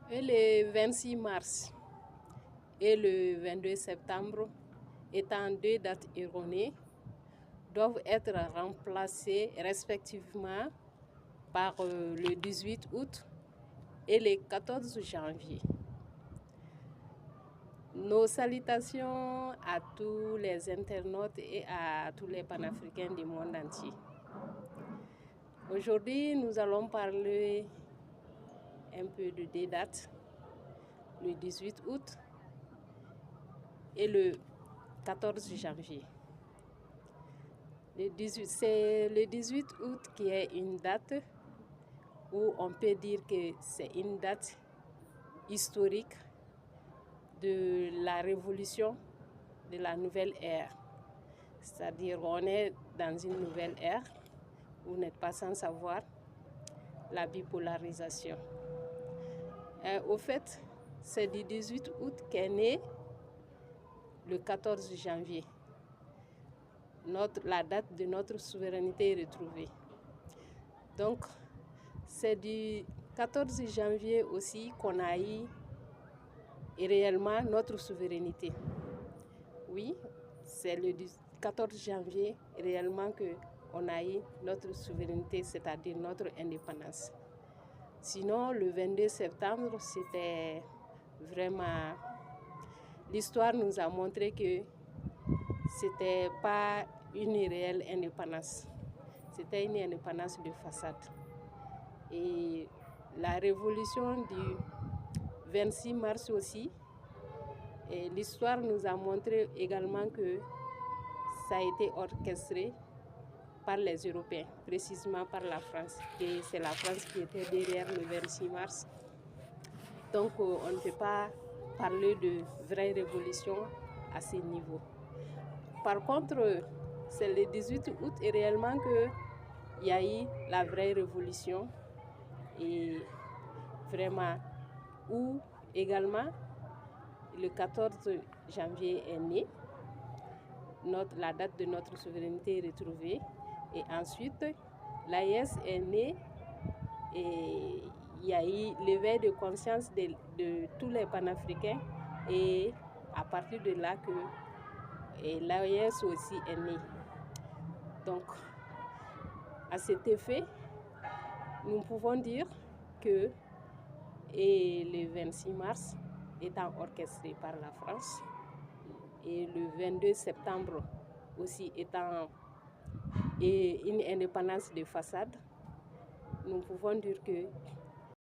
Et le 26 mars et le 22 septembre, étant deux dates erronées, doivent être remplacées respectivement par le 18 août et le 14 janvier. Nos salutations à tous les internautes et à tous les panafricains du monde entier. Aujourd'hui, nous allons parler un peu de deux dates, le 18 août et le 14 janvier. C'est le 18 août qui est une date où on peut dire que c'est une date historique de la révolution de la nouvelle ère. C'est-à-dire on est dans une nouvelle ère, vous n'êtes pas sans savoir, la bipolarisation. Au fait, c'est du 18 août qu'est né le 14 janvier. La date de notre souveraineté est retrouvée. Donc, c'est du 14 janvier aussi qu'on a eu réellement notre souveraineté. Oui, c'est le 14 janvier réellement qu'on a eu notre souveraineté, c'est-à-dire notre indépendance. Sinon, le 22 septembre, c'était vraiment... L'histoire nous a montré que c'était pas une réelle indépendance. C'était une indépendance de façade. Et la révolution du 26 mars aussi, l'histoire nous a montré également que ça a été orchestré par les Européens, précisément par la France. Et c'est la France qui était derrière le 26 mars. Donc on ne peut pas parler de vraie révolution à ce niveau. Par contre, c'est le 18 août et réellement qu'il y a eu la vraie révolution et vraiment où également le 14 janvier est né, la date de notre souveraineté est retrouvée et ensuite l'AES est né et il y a eu l'éveil de conscience de tous les panafricains et à partir de là que l'AES aussi est né. Donc, à cet effet, nous pouvons dire que le 26 mars étant orchestré par la France et le 22 septembre aussi étant une indépendance de façade, nous pouvons dire que